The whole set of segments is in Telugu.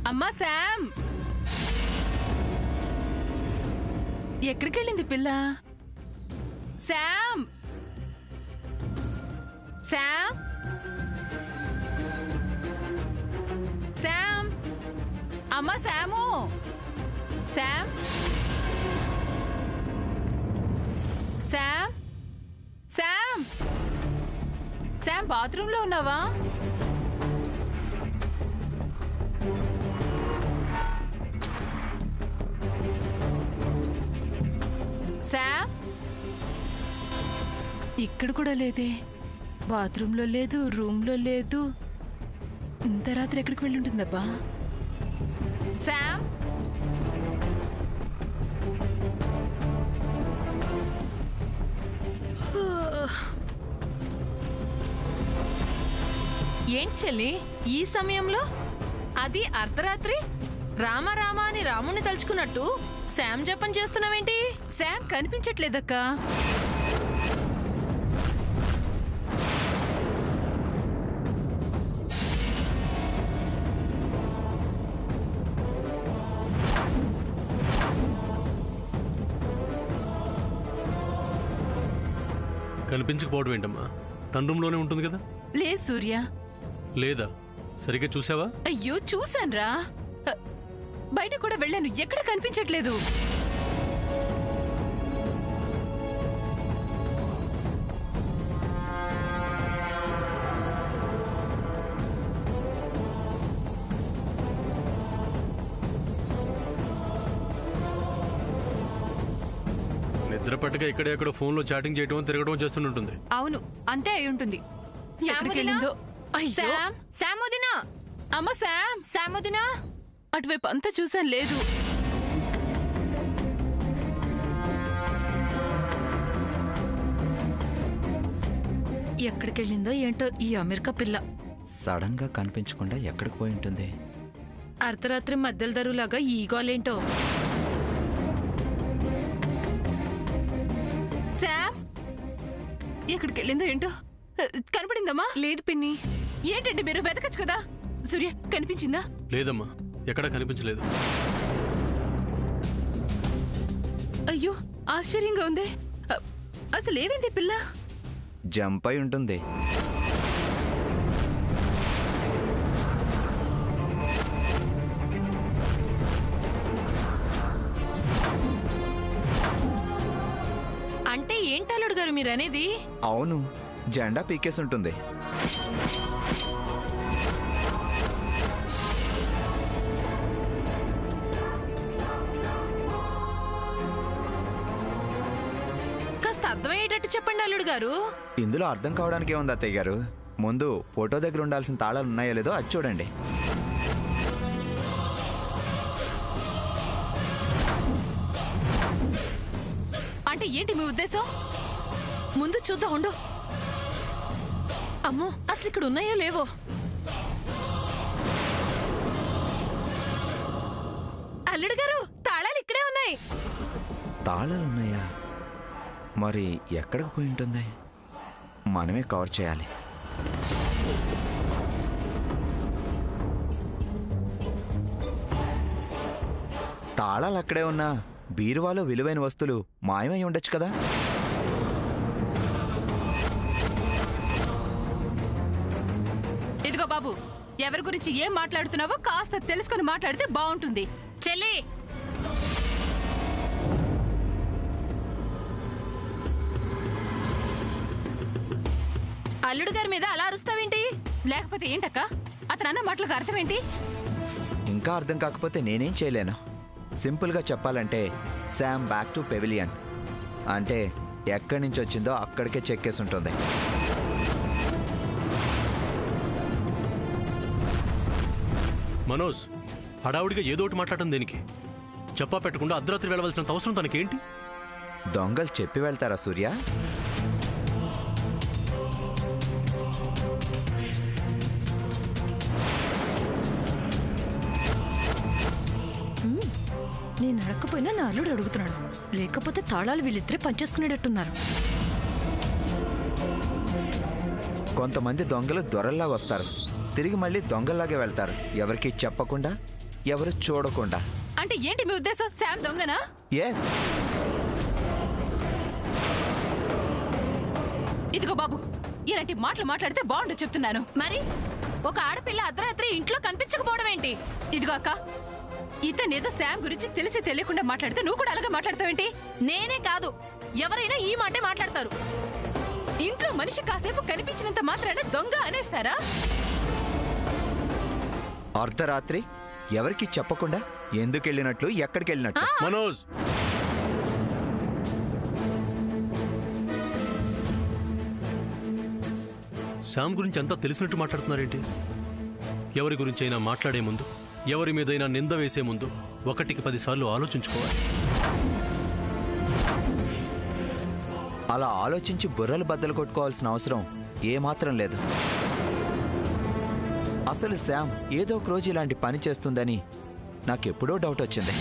అమ్మా శామ్, ఎక్కడికి వెళ్ళింది పిల్ల? శామ్, శామ్, శామ్, అమ్మా శాము, శామ్, శామ్, శామ్, శామ్, బాత్రూంలో ఉన్నావా? శామ్, ఇక్కడ కూడా లేదే. బాత్రూంలో లేదు, రూమ్లో లేదు. ఇంత రాత్రి ఎక్కడికి వెళ్ళి ఉంటుందబ్బా? శామ్, ఏంటి చెల్లి ఈ సమయంలో? అది అర్ధరాత్రి రామ రామ అని రాముని తలుచుకున్నట్టు శామ్ జపం చేస్తున్నావేంటి? శామ్ కనిపించట్లేదక్కా. కనిపించకపోవడం ఏంటమ్మా? తన రూమ్లోనే ఉంటుంది కదా. లేదు సూర్య. లేదా? సరిగ్గా చూసావా? అయ్యో చూశాన్రా, బయట కూడా వెళ్ళాను, ఎక్కడ కనిపించట్లేదు. నిద్ర పట్టక ఎక్కడెక్కడ ఫోన్లో చాటింగ్ చేయడం తిరగడం చేస్తుంటుంది. అవును, అంతే అయి ఉంటుంది. ఎక్కడికి వెళ్ళిందో? శామ్, శాముదినా, అమ్మ శామ్, శాముదినా, అటువైపు అంతా చూసాను, లేదు. ఎక్కడికెళ్ళిందో ఏంటో ఈ అమెరికా పిల్ల. సడన్ గా కనిపించకుండా ఎక్కడికి పోయి ఉంటుంది? అర్ధరాత్రి మధ్యల దరులాగా ఈ గోలేంటో. శామ్, ఎక్కడికి వెళ్ళిందో ఏంటో. కనపడిందమ్మా? లేదు పిన్ని. ఏంటంటే మీరు వెతకచ్చు కదా. సూర్య కనిపించిందా? లేదమ్మా, ఎక్కడా కనిపించలేదు. అయ్యో ఆశ్చర్యంగా ఉంది. అసలు ఏమైంది పిల్ల? జంప్ అయి ఉంటుంది. అంటే ఏంటల్లుడు గారు మీరనేది? అవును, జెండా పీకేసి ఉంటుంది. కాస్త అర్థమయ్యేటట్టు చెప్పండి అల్లుడు గారు. ఇందులో అర్థం కావడానికి ఏముంది అత్తయ్య గారు? ముందు ఫోటో దగ్గర ఉండాల్సిన తాళాలు ఉన్నాయో లేదో అది చూడండి. అంటే ఏంటి మీ ఉద్దేశం? ముందు చూద్దాం ఉండు. అమ్మో, అసలు ఇక్కడ ఉన్నాయో లేవో. అల్లుడు గారు, తాళాలు ఇక్కడే ఉన్నాయి. తాళాలు ఉన్నాయా? మరి ఎక్కడికి పోయి ఉంటుంది? మనమే కవర్ చేయాలి. తాళాలు అక్కడే ఉన్నా బీరువాలో విలువైన వస్తువులు మాయమై ఉండొచ్చు కదా. ఇదిగో బాబు, ఎవరి గురించి ఏం మాట్లాడుతున్నావో కాస్త తెలుసుకొని మాట్లాడితే బాగుంటుంది. చెల్లి, అల్లుడు గారి మీద అలా అరుస్తావేంటి? లేకపోతే ఏంటక్క, అతను అన్న మాటలకు అర్థం ఏంటి? ఇంకా అర్థం కాకపోతే నేనేం చేయలేను. సింపుల్గా చెప్పాలంటే శామ్ బ్యాక్ టు పెవిలియన్ అంటే ఎక్కడి నుంచి వచ్చిందో అక్కడికే చెక్కేసి ఉంటుంది. మనోజ్, హడావుడిగా ఏదో ఒకటి మాట్లాడటం దేనికి? చెప్పా పెట్టకుండా అర్ధరాత్రి వెళ్ళవలసినంత అవసరం తనకేంటి? దొంగలు చెప్పి వెళ్తారా సూర్య? నేను అడగకపోయినా నా అల్లుడు అడుగుతున్నాడు. లేకపోతే తాళాలు వీళ్ళిద్దరే పనిచేసుకునేటట్టున్నారు. కొంతమంది దొంగలు దొరల్లాగా వస్తారు, తిరిగి మళ్ళీ దొంగల్లాగే వెళ్తారు. ఎవరికి చెప్పకుండా ఎవరు చూడకుండా. అంటే ఏంటి మీ ఉద్దేశం? శామ్ దొంగనా? ఎస్. ఇదిగో బాబు, ఇలాంటి మాటలు మాట్లాడితే బాగుండు చెప్తున్నాను. మరి ఒక ఆడపిల్ల అర్ధరాత్రి ఇంట్లో కనిపించకపోవడం ఏంటి? ఇదిగో అక్క, ఇతనేదో శామ్ గురించి తెలిసి తెలియకుండా మాట్లాడితే నువ్వు కూడా అలాగే మాట్లాడతావేంటి? నేనే కాదు, ఎవరైనా ఈ మాటే మాట్లాడతారు. ఇంట్లో మనిషి కాసేపు కనిపించినంత మాత్రాన దొంగ అనేస్తారా? అర్ధరాత్రి ఎవరికి చెప్పకుండా ఎందుకు వెళ్ళినట్లు, ఎక్కడికి వెళ్ళినట్లు? మనోజ్, శ్యామ్ గురించి అంతా తెలిసినట్టు మాట్లాడుతున్నారేంటి? ఎవరి గురించి అయినా మాట్లాడే ముందు, ఎవరి మీదైనా నింద వేసే ముందు 1కి 10 సార్లు ఆలోచించుకోవాలి. అలా ఆలోచించి బుర్రలు బద్దలు కొట్టుకోవాల్సిన అవసరం ఏమాత్రం లేదు. అసలు శామ్ ఏదో ఒక రోజు ఇలాంటి పని చేస్తుందని నాకెప్పుడో డౌట్ వచ్చింది.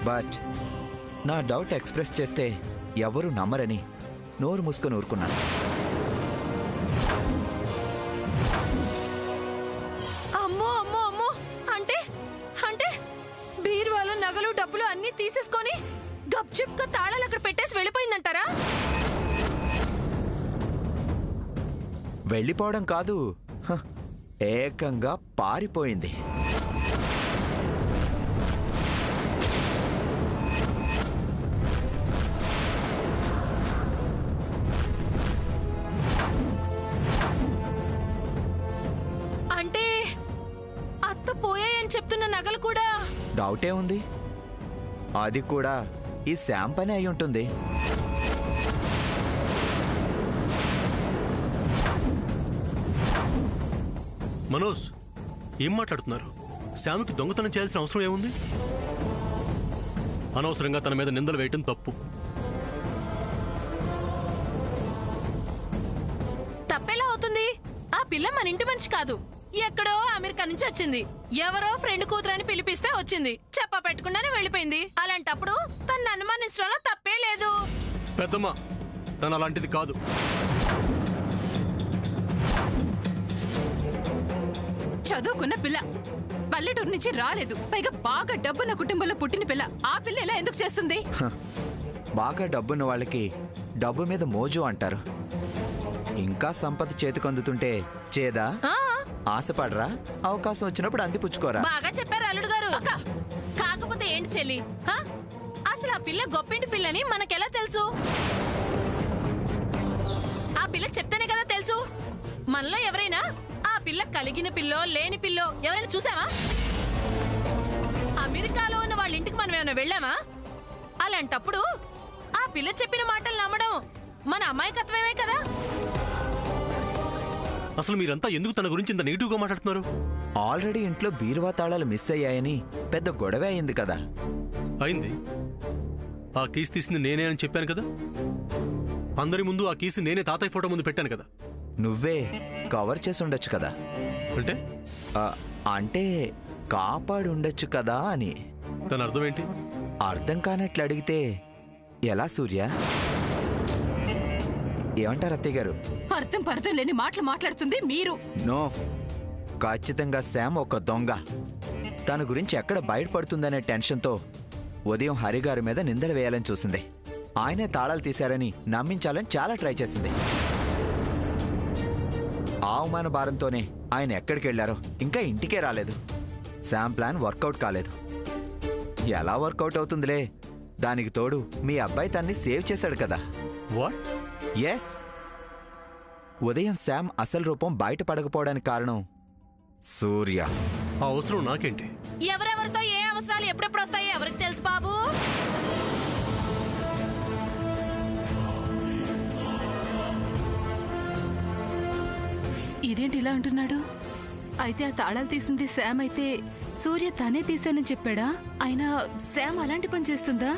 బట్ నా డౌట్ ఎక్స్ప్రెస్ చేస్తే ఎవరు నమ్మరని నోరు మూసుకొని ఊరుకున్నాను. అమ్మో అమ్మో అమ్మో, అంటే అంటే బీరువాలో నగలు డబ్బులు అన్ని తీసేసుకొని గప్చిప్గా తాళాలు అక్కడ పెట్టేసి వెళ్ళిపోయిందంటారా? వెళ్ళిపోవడం కాదు, ఏకంగా పారిపోయింది. అంటే అత్త పోయాయని చెప్తున్న నగలు కూడా? డౌటే ఉంది, అది కూడా ఈ శామ్ పని అయి ఉంటుంది. మనోజ్, ఏం మాట్లాడుతున్నారు? శ్యామ్కి దొంగతనం చేయాల్సిన అవసరం ఏముంది? అనవసరంగా తన మీద నిందలు వేయటం తప్పు. తప్పెలా అవుతుంది? ఆ పిల్ల మన ఇంటి మనిషి కాదు, ఎక్కడో అమెరికా నుంచి వచ్చింది. ఎవరో ఫ్రెండ్ కూతురని పిలిపిస్తే వచ్చింది, చెప్ప పెట్టుకుండానే వెళ్ళిపోయింది. అలాంటప్పుడు తను అనుమానించడంలో తప్పే లేదు. పెద్దమ్మ, తను అలాంటిది కాదు. చదువుకున్న పిల్ల, పల్లెటూరు నుంచి రాలేదు, పైగా బాగా డబ్బున్న కుటుంబంలో పుట్టిన పిల్ల. ఆ పిల్ల ఎలా ఎందుకు చేస్తుంది? బాగా డబ్బున్న వాళ్ళకి డబ్బు మీద మోజు అంటారు. ఇంకా సంపద చేతికందుతుంటే చేదా? ఆశపడరా? అవకాశం వచ్చినప్పుడు అందిపుచ్చుకోరా? బాగా చెప్పారు అల్లుడు గారు. కాకపోతే ఏంటి చెల్లి, అసలు ఆ పిల్ల గొప్పింటి పిల్లని మనకెలా తెలుసు? ఆ పిల్ల చెప్తేనే కదా తెలుసు. మనలో ఎవరైనా ఆ పిల్ల కలిగిన పిల్లో లేని పిల్లో ఎవరైనా చూసావా? అమెరికాలో ఉన్న వాళ్ళ ఇంటికి మనం ఏమైనా వెళ్ళామా? అలాంటప్పుడు ఆ పిల్ల చెప్పిన మాటలు నమ్మడం మన అమాయకత్వమే కదా. అసలు మీరంతా ఎందుకు తన గురించి ఇంత నెగిటివ్గా మాట్లాడుతున్నారు? ఆల్రెడీ ఇంట్లో బీరువా తాళాలు మిస్ అయ్యాయని పెద్ద గొడవ అయింది కదా. అయింది. ఆ కీస్ తీసింది నేనే అని చెప్పాను కదా. అందరి ముందు ఆ కీస్ నేనే తాతయ్య ఫోటో ముందు పెట్టాను కదా. నువ్వే కవర్ చేసి ఉండొచ్చు కదా. అంటే అంటే కాపాడి ఉండొచ్చు కదా అని. దాని అర్థం ఏంటి? అర్థం కానట్లు అడిగితే ఎలా సూర్య? ఏమంటారు అత్తయ్య గారు? అర్థం లేని మాటలు మాట్లాడుతుంది మీరు. నో, ఖచ్చితంగా శామ్ ఒక దొంగ. తన గురించి ఎక్కడ బయటపడుతుందనే టెన్షన్తో ఉదయం హరిగారి మీద నిందలు వేయాలని చూసింది. ఆయనే తాళాలు తీశారని నమ్మించాలని చాలా ట్రై చేసింది. ఆ అవమాన భారంతోనే ఆయన ఎక్కడికి వెళ్ళారో ఇంకా ఇంటికే రాలేదు. శామ్ ప్లాన్ వర్కౌట్ కాలేదు. ఎలా వర్కౌట్ అవుతుందిలే, దానికి తోడు మీ అబ్బాయి తన్ని సేవ్ చేశాడు కదా. వాట్? ఎస్, ఉదయం శామ్ అసలు రూపం బయటపడకపోవడానికి కారణం సూర్య. ఆ అవసరం నాకేంటి? ఎవరెవరితో ఏ అవసరాలు ఎప్పుడెప్పుడు వస్తాయో ఎవరికి తెలుసు బాబు. ఇదేంటి ఇలా అంటున్నాడు? అయితే ఆ తాళాలు తీసింది శామ్ అయితే సూర్య తనే తీశానని చెప్పాడా? అయినా శామ్ అలాంటి పని చేస్తుందా?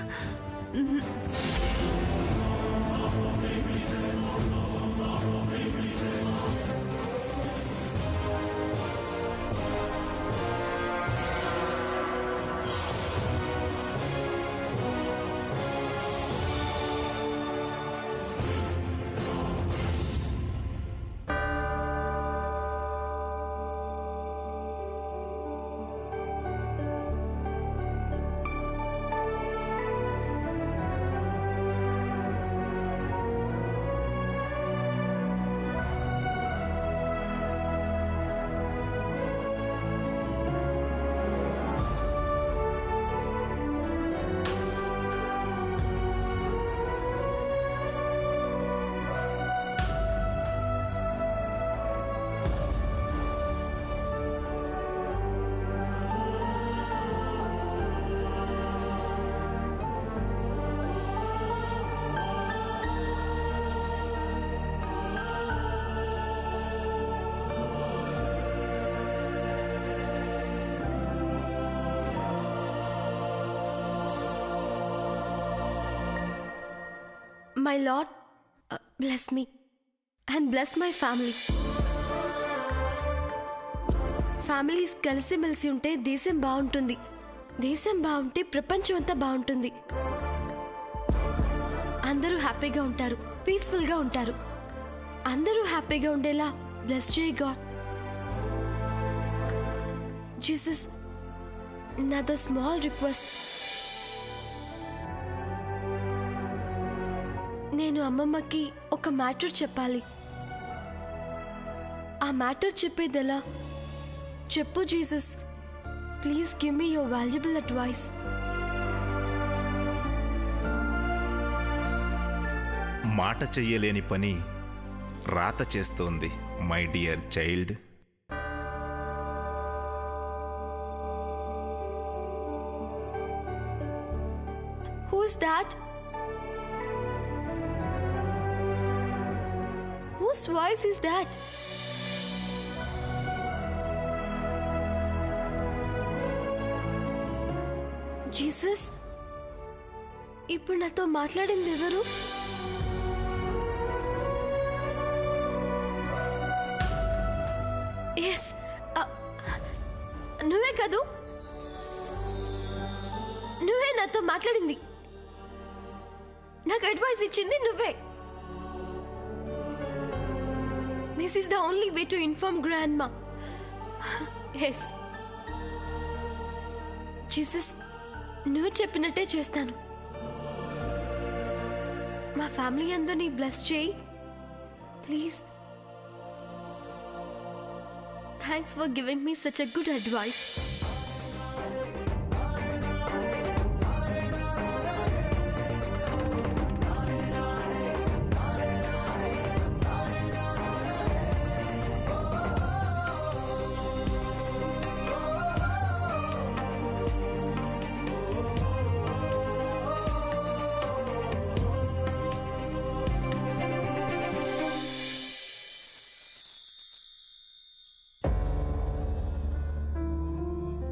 My lord bless me and bless my family. Families కలిసిమెలిసి ఉంటే దేశం బాగుంటుంది. దేశం బాగుంటే ప్రపంచం అంతా బాగుంటుంది. అందరూ హ్యాపీగా ఉంటారు, పీస్ఫుల్గా ఉంటారు. అందరూ హ్యాపీగా ఉండేలా బ్లెస్ చేయి గాడ్. జీసస్, నాదో స్మాల్ రిక్వెస్ట్. నేను అమ్మమ్మకి ఒక మ్యాటర్ చెప్పాలి. ఆ మ్యాటర్ చెప్పేదెలా? చెప్పు Jesus, please give me your valuable advice. మాట చెయ్యలేని పని రాత చేస్తోంది my dear child. Who's that? Whose voice is that? Jesus, ఇప్పుడు నాతో మాట్లాడింది ఎవరు? ఎస్, నువ్వే కదూ? నువ్వే నాతో మాట్లాడింది. నాకు అడ్వైస్ ఇచ్చింది నువ్వే. This is the only way to inform grand మా. ఎస్ జీసస్, నువ్వు చెప్పినట్టే చేస్తాను. మా ఫ్యామిలీ అందరినీ బ్లెస్ చేయి please. Thanks for giving me such a good advice.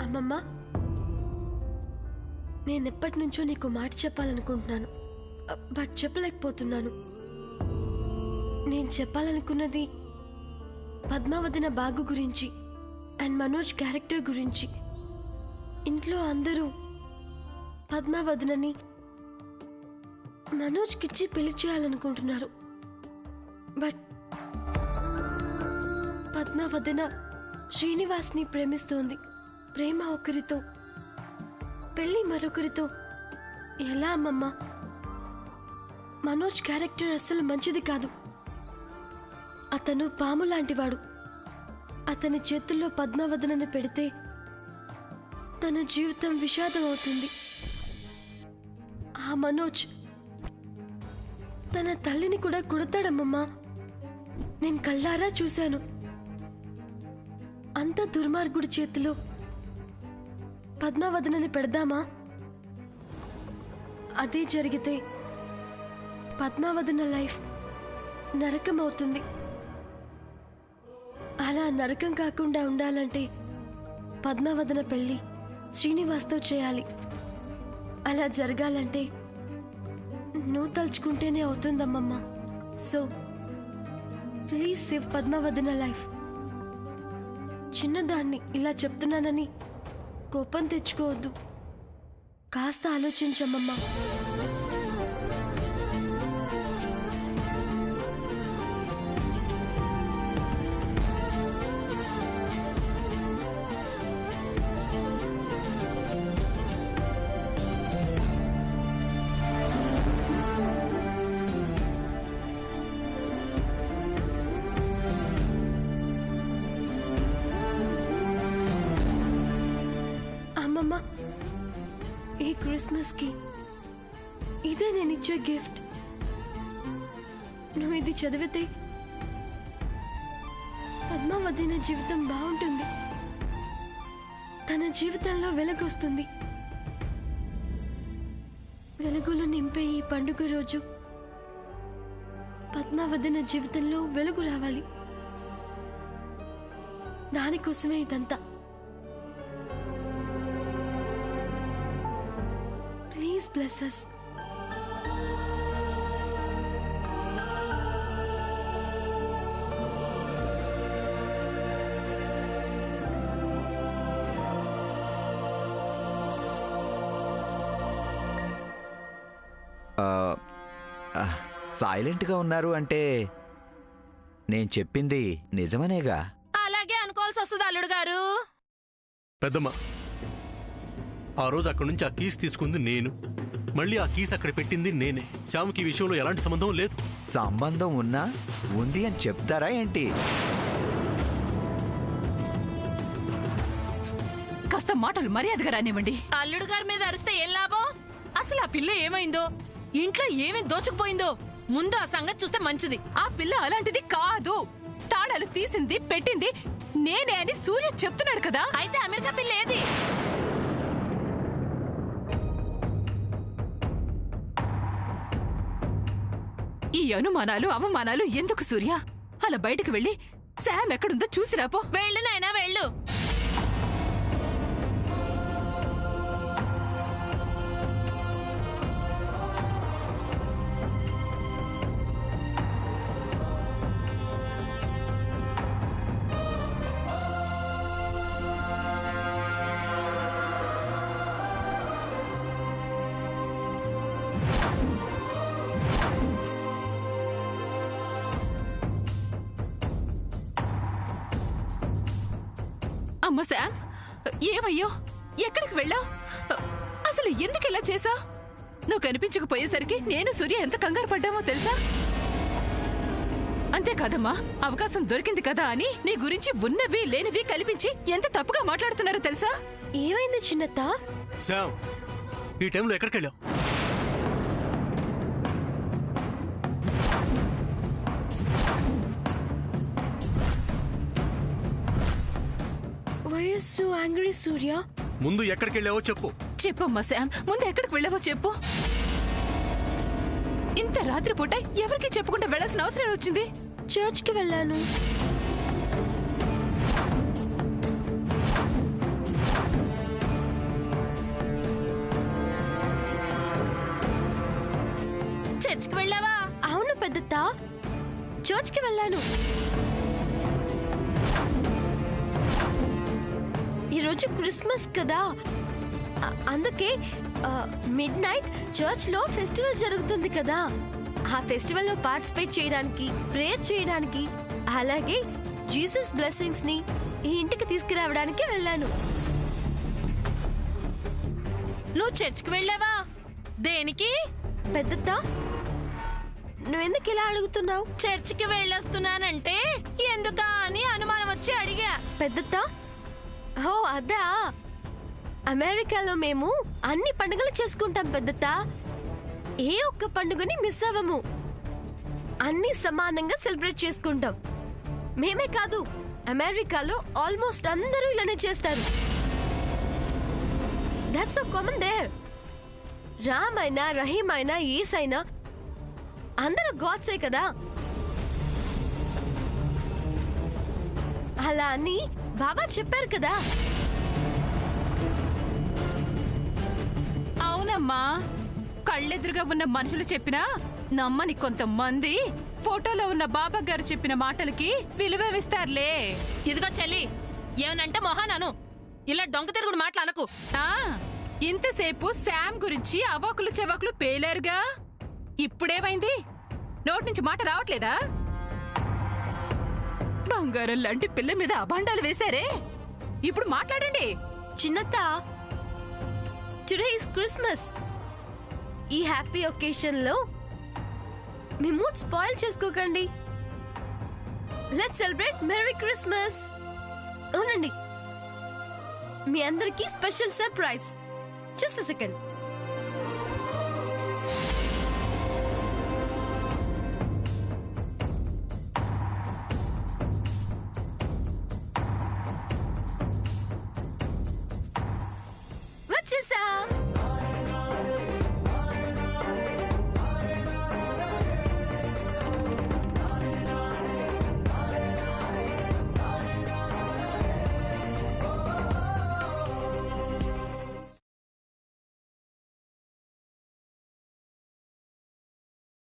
అమ్మమ్మ, నేనెప్పటి నుంచో నీకు మాట చెప్పాలనుకుంటున్నాను, బట్ చెప్పలేకపోతున్నాను. నేను చెప్పాలనుకున్నది పద్మావతిన బాగు గురించి అండ్ మనోజ్ క్యారెక్టర్ గురించి. ఇంట్లో అందరూ పద్మావతినని మనోజ్కిచ్చి పెళ్లి చేయాలనుకుంటున్నారు. బట్ పద్మావతిన శ్రీనివాస్ని ప్రేమిస్తోంది. ప్రేమ ఒకరితో, పెళ్లి మరొకరితో. ఎలా అమ్మమ్మ? మనోజ్ క్యారెక్టర్ అస్సలు మంచిది కాదు. అతను పాము లాంటివాడు. అతని చేతుల్లో పద్మావతిని పెడితే తన జీవితం విషాదం అవుతుంది. ఆ మనోజ్ తన తల్లిని కూడా కొడతాడమ్మమ్మా. నేను కళ్ళారా చూశాను. అంత దుర్మార్గుడి చేతిలో పద్మావతిని పెడదామా? అదే జరిగితే పద్మావతిన లైఫ్ నరకం అవుతుంది. అలా నరకం కాకుండా ఉండాలంటే పద్మావతిన పెళ్లి శ్రీనివాస్తో చేయాలి. అలా జరగాలంటే నువ్వు తలుచుకుంటేనే అవుతుందమ్మమ్మ. సో ప్లీజ్ సేవ్ పద్మావతిన లైఫ్. చిన్నదాన్ని ఇలా చెప్తున్నానని కోపం తెచ్చుకోవద్దు. కాస్త ఆలోచించమ్మమ్మా. అమ్మమ్మ, ఈ క్రిస్మస్కి ఇదే నేను ఇచ్చే గిఫ్ట్. నువ్వు ఇది చదివితే పద్మావతిన జీవితం బాగుంటుంది. తన జీవితంలో వెలుగొస్తుంది. వెలుగులు నింపే ఈ పండుగ రోజు పద్మావతిన జీవితంలో వెలుగు రావాలి. దానికోసమే ఇదంతా. Please bless us. సైలెంట్గా ఉన్నారు అంటే నేను చెప్పింది నిజమనేగా? అలాగే అనుకోవాల్సి వస్తుంది అల్లుడు గారు. పెద్దమ్మ, ఆ రోజు అక్కడి నుంచి ఆ కీస్ తీసుకుంది నేను, మళ్ళీ ఆ కీస్ అక్కడ పెట్టింది నేనే. శ్యామ్కి ఈ విషయంలో ఎలాంటి సంబంధం లేదు. సంబంధం ఉన్నా ఉంది అని చెప్తారా ఏంటి? కాస్త మాటలు మర్యాదగా రానివ్వండి. అల్లుడు గారి మీద అరిస్తే ఏం లాభం? అసలు ఆ పిల్ల ఏమైందో, ఇంట్లో ఏమేం దోచుకుపోయిందో ముందు ఆ సంగతి చూస్తే మంచిది. ఆ పిల్ల అలాంటిది కాదు. తాళాలు తీసింది పెట్టింది నేనే అని సూర్య చెప్తున్నాడు కదా. అయితే అమెరికా పిల్ల ఏది? ఈ అనుమానాలు అవమానాలు ఎందుకు సూర్య? అలా బయటకు వెళ్ళి శామ్ ఎక్కడుందో చూసిరాపో. వెళ్ళు నాయనా వెళ్ళు. అమ్మ శామ్, ఏమయ్యో? ఎక్కడికి వెళ్ళావు? అసలు ఎందుకు ఇలా చేసా? నువ్వు కనిపించకపోయేసరికి నేను సూర్య ఎంత కంగారు పడ్డామో తెలుసా? అంతేకాదమ్మా, అవకాశం దొరికింది కదా అని నీ గురించి ఉన్నవి లేనివి కల్పించి ఎంత తప్పుగా మాట్లాడుతున్నారో తెలుసా? ఏమైంది చిన్నత్త? శ్యామ్, ఈ టైంలో ఎక్కడికి వెళ్ళావు? Why are you so angry, Surya? ముందు ఎక్కడికి వెళ్ళావో చెప్పు. చెప్పమ్మా శామ్, ముందు ఎక్కడికి వెళ్ళావో చెప్పు. ఇంత రాత్రిపూట ఎవరికి చెప్పకుండా వెళ్ళాల్సిన అవసరం వచ్చింది? చర్చ్కి వెళ్ళాను. చర్చ్కి వెళ్ళావా? అవును పెద్దత్త, చర్చ్కి వెళ్ళాను. ఈరోజు క్రిస్మస్ కదా, అందుకే మిడ్ నైట్ చర్చ్ లో ఫెస్టివల్ జరుగుతుంది కదా. ఆ ఫెస్టివల్ లో పార్టిసిపేట్ చేయడానికి, ప్రేయర్ చేయడానికి, అలాగే జీసస్ బ్లెస్సింగ్స్ ని ఈ ఇంటికి తీసుకురావడానికి వెళ్ళాను. నువ్వు చర్చ్కి వెళ్ళావా? దేనికి? పెద్దత్త, నువ్వెందుకు ఇలా అడుగుతున్నావు? చర్చికి వెళ్ళొస్తున్నానంటే ఎందుకా అని అనుమానం వచ్చి అడిగా. పెద్దత్త, ఓ అదా, అమెరికాలో మేము అన్ని పండుగలు చేసుకుంటాం పెద్దత్త. ఏ ఒక్క పండుగని మిస్ అవ్వము. అన్ని సమానంగా సెలబ్రేట్ చేసుకుంటాం. మేమే కాదు, అమెరికాలో ఆల్మోస్ట్ అందరూ ఇలానే చేస్తారు. That's so common there. Ram అయినా, రహీం అయినా, ఈస్ అయినా అందరూ గాడ్సే కదా. అలా అని బాబా చెప్పారు కదా. అవునమ్మా, కళ్ళెదురుగా ఉన్న మనుషులు చెప్పినా నమ్మని కొంతమంది ఫోటోలో ఉన్న బాబా గారు చెప్పిన మాటలకి విలువేస్తారులే. ఇదిగో చెల్లి, ఏమనంటే మొహానను ఇలా డొంక తిరుగుడు మాట్లాడకు. ఇంతసేపు శామ్ గురించి అవాకులు చెవాకులు పేలేరుగా, ఇప్పుడేమైంది? నోటి నుంచి మాట రావట్లేదా? బంగారం లాంటి పిల్ల మీద అభాండాలు వేశారే, ఇప్పుడు మాట్లాడండి. చిన్నత్త, టుడే ఇస్ క్రిస్మస్. ఈ హ్యాపీ ఒకేషన్ లో మీ మూడ్ స్పాయిల్ చేసుకోకండి. Let's celebrate merry Christmas. అవునండి, మీ అందరికీ స్పెషల్ సర్ప్రైజ్. Just second.